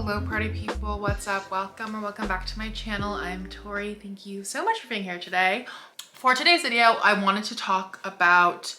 Hello party people, what's up? Welcome or welcome back to my channel. I'm Tori. Thank you so much for being here today. For today's video, I wanted to talk about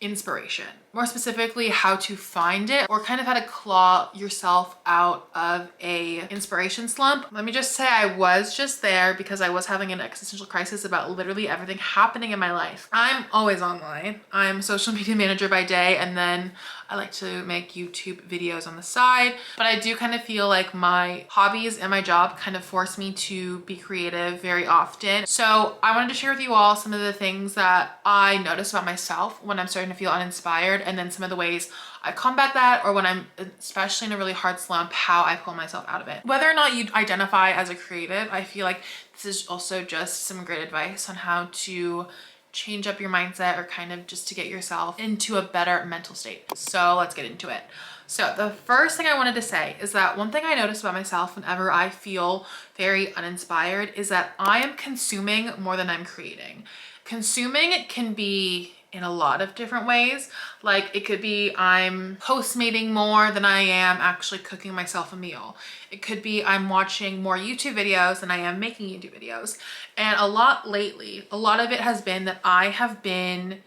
inspiration, more specifically how to find it or kind of how to claw yourself out of a inspiration slump. Let me just say I was just there because I was having an existential crisis about literally everything happening in my life. I'm always online. I'm social media manager by day, and then I like to make YouTube videos on the side, but I do kind of feel like my hobbies and my job kind of force me to be creative very often. So I wanted to share with you all some of the things that I notice about myself when I'm starting to feel uninspired, and then some of the ways I combat that, or when I'm especially in a really hard slump, how I pull myself out of it. Whether or not you identify as a creative, I feel like this is also just some great advice on how to change up your mindset or kind of just to get yourself into a better mental state. So let's get into it. So the first thing I wanted to say is that one thing I notice about myself whenever I feel very uninspired is that I am consuming more than I'm creating. Consuming can be in a lot of different ways. Like it could be I'm postmating more than I am actually cooking myself a meal. It could be I'm watching more YouTube videos than I am making YouTube videos. And a lot lately, a lot of it has been that I have been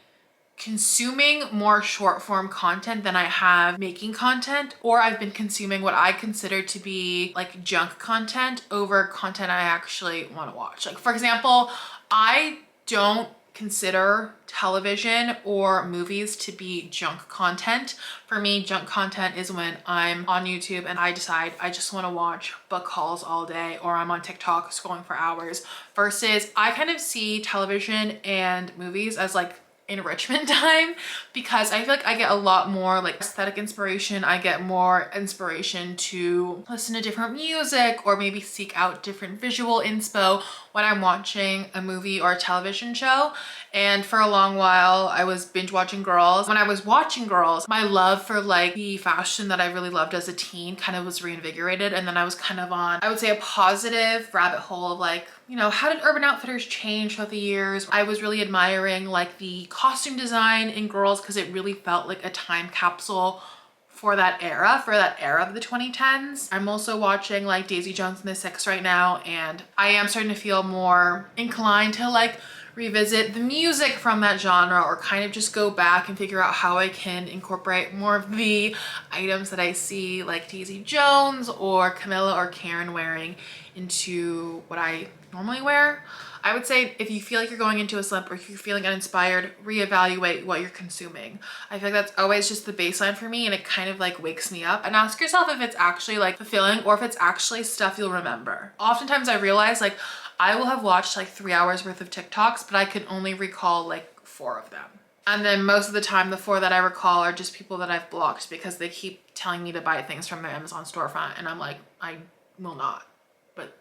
consuming more short form content than I have making content, or I've been consuming what I consider to be like junk content over content I actually want to watch. Like for example, I don't consider television or movies to be junk content. For me, junk content is when I'm on YouTube and I decide I just want to watch book hauls all day, or I'm on TikTok scrolling for hours, versus I kind of see television and movies as like enrichment time, because I feel like I get a lot more like aesthetic inspiration. I get more inspiration to listen to different music or maybe seek out different visual inspo when I'm watching a movie or a television show. And for a long while I was binge watching Girls. When I was watching Girls, my love for like the fashion that I really loved as a teen kind of was reinvigorated, and then I was kind of on, I would say, a positive rabbit hole of like, you know, how did Urban Outfitters change throughout the years? I was really admiring like the costume design in Girls because it really felt like a time capsule for that era of the 2010s. I'm also watching like Daisy Jones and the Six right now, and I am starting to feel more inclined to like revisit the music from that genre, or kind of just go back and figure out how I can incorporate more of the items that I see like Daisy Jones or Camilla or Karen wearing into what I normally wear. I would say if you feel like you're going into a slump or if you're feeling uninspired, reevaluate what you're consuming. I feel like that's always just the baseline for me, and it kind of like wakes me up. And ask yourself if it's actually like fulfilling or if it's actually stuff you'll remember. Oftentimes I realize like I will have watched like 3 hours worth of TikToks, but I can only recall like 4 of them. And then most of the time, the 4 that I recall are just people that I've blocked because they keep telling me to buy things from their Amazon storefront. And I'm like, I will not, but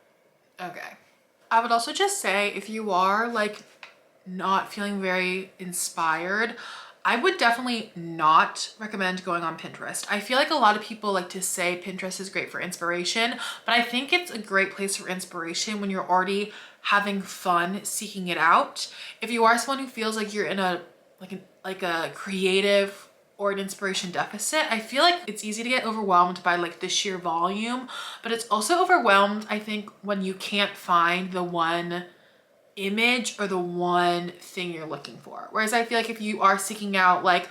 okay. I would also just say if you are like not feeling very inspired, I would definitely not recommend going on Pinterest. I feel like a lot of people like to say Pinterest is great for inspiration, but I think it's a great place for inspiration when you're already having fun seeking it out. If you are someone who feels like you're in a like a creative or an inspiration deficit, I feel like it's easy to get overwhelmed by like the sheer volume, but it's also overwhelmed, I think, when you can't find the one image or the one thing you're looking for. Whereas I feel like if you are seeking out like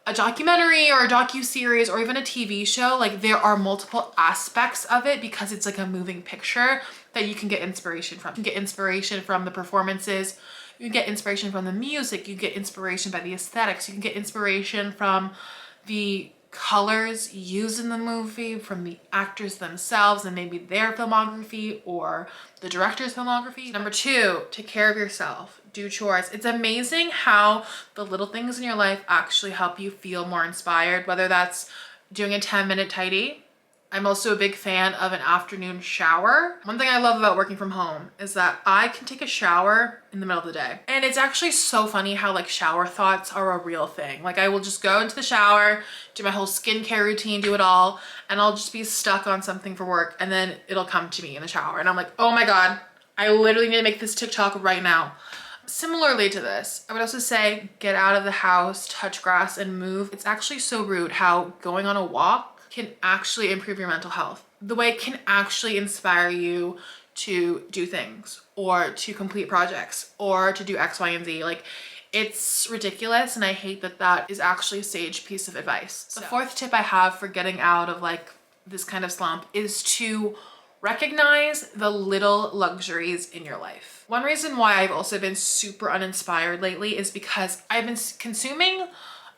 a documentary or a docu-series or even a TV show, like there are multiple aspects of it because it's like a moving picture that you can get inspiration from. You can get inspiration from the performances, you can get inspiration from the music, you get inspiration by the aesthetics, you can get inspiration from the colors used in the movie, from the actors themselves and maybe their filmography or the director's filmography. Number 2, take care of yourself. Do chores. It's amazing how the little things in your life actually help you feel more inspired, whether that's doing a 10-minute tidy. I'm also a big fan of an afternoon shower. One thing I love about working from home is that I can take a shower in the middle of the day. And it's actually so funny how like shower thoughts are a real thing. Like I will just go into the shower, do my whole skincare routine, do it all, and I'll just be stuck on something for work, and then it'll come to me in the shower and I'm like, oh my God, I literally need to make this TikTok right now. Similarly to this, I would also say get out of the house, touch grass, and move. It's actually so rude how going on a walk can actually improve your mental health. the way it can actually inspire you to do things or to complete projects or to do X, Y, and Z. Like, it's ridiculous, and I hate that that is actually a sage piece of advice. The fourth tip I have for getting out of like this kind of slump is to recognize the little luxuries in your life. One reason why I've also been super uninspired lately is because I've been consuming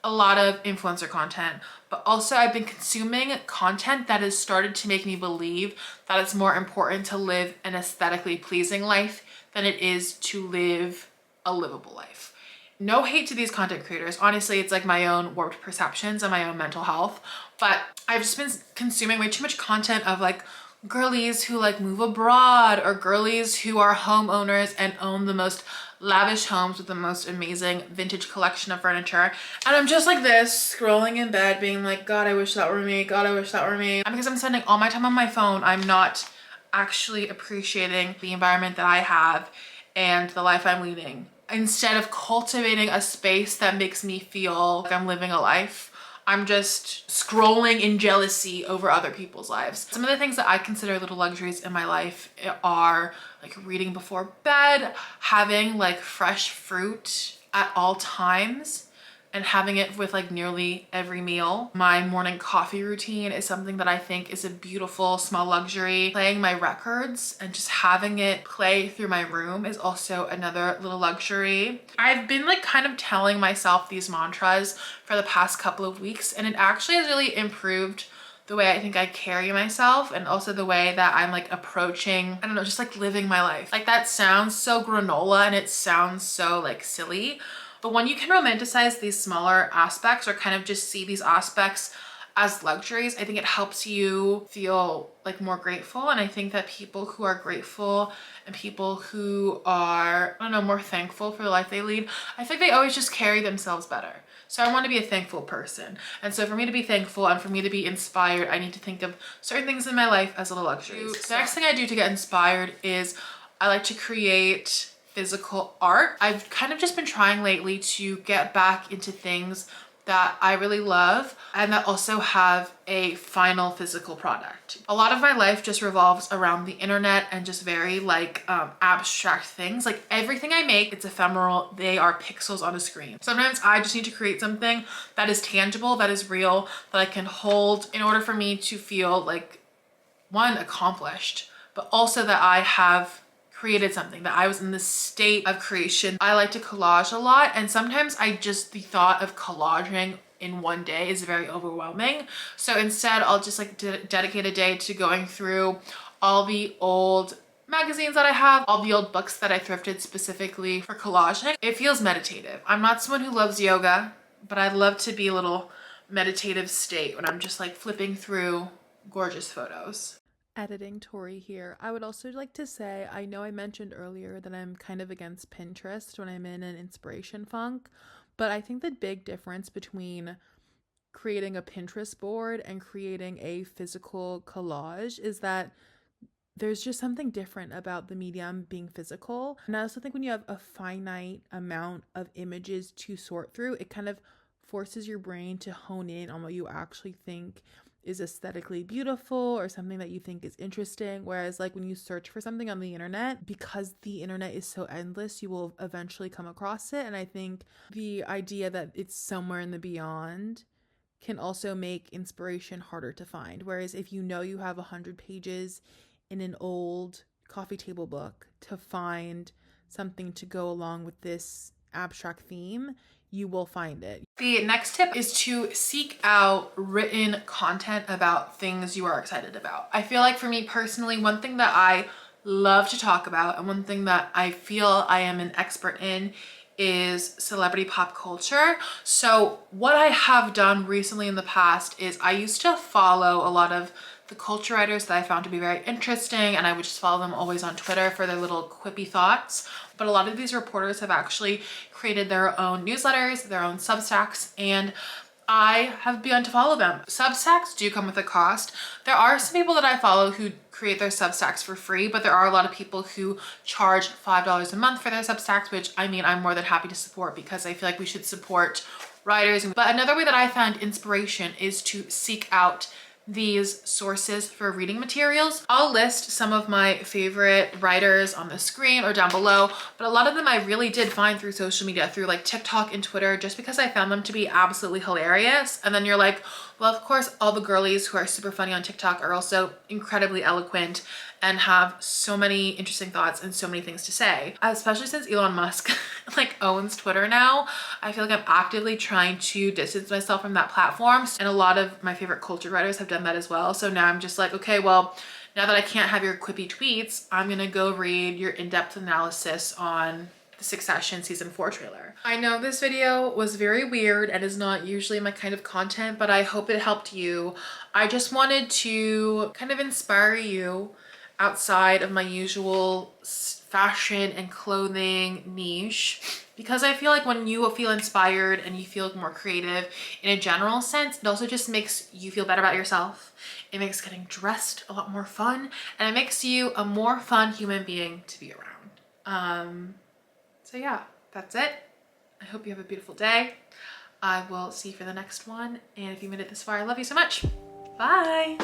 a lot of influencer content, but also I've been consuming content that has started to make me believe that it's more important to live an aesthetically pleasing life than it is to live a livable life. No hate to these content creators. Honestly, it's like my own warped perceptions and my own mental health, but I've just been consuming way too much content of like girlies who like move abroad, or girlies who are homeowners and own the most lavish homes with the most amazing vintage collection of furniture. And I'm just like this, scrolling in bed being like, God, I wish that were me. God, I wish that were me. And because I'm spending all my time on my phone, I'm not actually appreciating the environment that I have and the life I'm leading. Instead of cultivating a space that makes me feel like I'm living a life, I'm just scrolling in jealousy over other people's lives. Some of the things that I consider little luxuries in my life are like reading before bed, having like fresh fruit at all times, and having it with like nearly every meal. My morning coffee routine is something that I think is a beautiful small luxury. Playing my records and just having it play through my room is also another little luxury. I've been like kind of telling myself these mantras for the past couple of weeks, and it actually has really improved the way I think I carry myself, and also the way that I'm like approaching, I don't know, just like living my life. Like, that sounds so granola and it sounds so like silly, but when you can romanticize these smaller aspects, or kind of just see these aspects as luxuries, I think it helps you feel like more grateful. And I think that people who are grateful and people who are, I don't know, more thankful for the life they lead, I think they always just carry themselves better. So I want to be a thankful person. And so for me to be thankful and for me to be inspired, I need to think of certain things in my life as little luxuries. The next thing I do to get inspired is I like to create physical art. I've kind of just been trying lately to get back into things that I really love and that also have a final physical product. A lot of my life just revolves around the internet and just very like abstract things. Like, everything I make, it's ephemeral. They are pixels on a screen. Sometimes I just need to create something that is tangible, that is real, that I can hold in order for me to feel like, one, accomplished, but also that I have created something, that I was in this state of creation. I like to collage a lot, and sometimes the thought of collaging in one day is very overwhelming. So instead, I'll just like dedicate a day to going through all the old magazines that I have, all the old books that I thrifted specifically for collaging. It feels meditative. I'm not someone who loves yoga, but I love to be a little meditative state when I'm just like flipping through gorgeous photos. Editing Tori here. I would also like to say, I know I mentioned earlier that I'm kind of against Pinterest when I'm in an inspiration funk, but I think the big difference between creating a Pinterest board and creating a physical collage is that there's just something different about the medium being physical. And I also think when you have a finite amount of images to sort through, it kind of forces your brain to hone in on what you actually think is aesthetically beautiful or something that you think is interesting. Whereas like when you search for something on the internet, because the internet is so endless, you will eventually come across it. And I think the idea that it's somewhere in the beyond can also make inspiration harder to find. Whereas if you know you have 100 pages in an old coffee table book to find something to go along with this abstract theme, you will find it. The next tip is to seek out written content about things you are excited about. I feel like for me personally, one thing that I love to talk about and one thing that I feel I am an expert in is celebrity pop culture. So what I have done recently in the past is I used to follow a lot of the culture writers that I found to be very interesting, and I would just follow them always on Twitter for their little quippy thoughts. But a lot of these reporters have actually created their own newsletters, their own Substacks, and I have begun to follow them. Substacks do come with a cost. There are some people that I follow who create their Substacks for free, but there are a lot of people who charge $5 a month for their Substacks, which I mean, I'm more than happy to support because I feel like we should support writers. But another way that I found inspiration is to seek out these sources for reading materials. I'll list some of my favorite writers on the screen or down below, but a lot of them I really did find through social media, through like TikTok and Twitter, just because I found them to be absolutely hilarious. And then you're like, well, of course, all the girlies who are super funny on TikTok are also incredibly eloquent and have so many interesting thoughts and so many things to say. Especially since Elon Musk like owns Twitter now, I feel like I'm actively trying to distance myself from that platform. And a lot of my favorite culture writers have done that as well. So now I'm just like, okay, well, now that I can't have your quippy tweets, I'm gonna go read your in-depth analysis on the Succession season 4 trailer. I know this video was very weird and is not usually my kind of content, but I hope it helped you. I just wanted to kind of inspire you outside of my usual fashion and clothing niche, because I feel like when you feel inspired and you feel more creative in a general sense, it also just makes you feel better about yourself. It makes getting dressed a lot more fun, and it makes you a more fun human being to be around. So yeah, that's it. I hope you have a beautiful day. I will see you for the next one, and if you made it this far, I love you so much. Bye.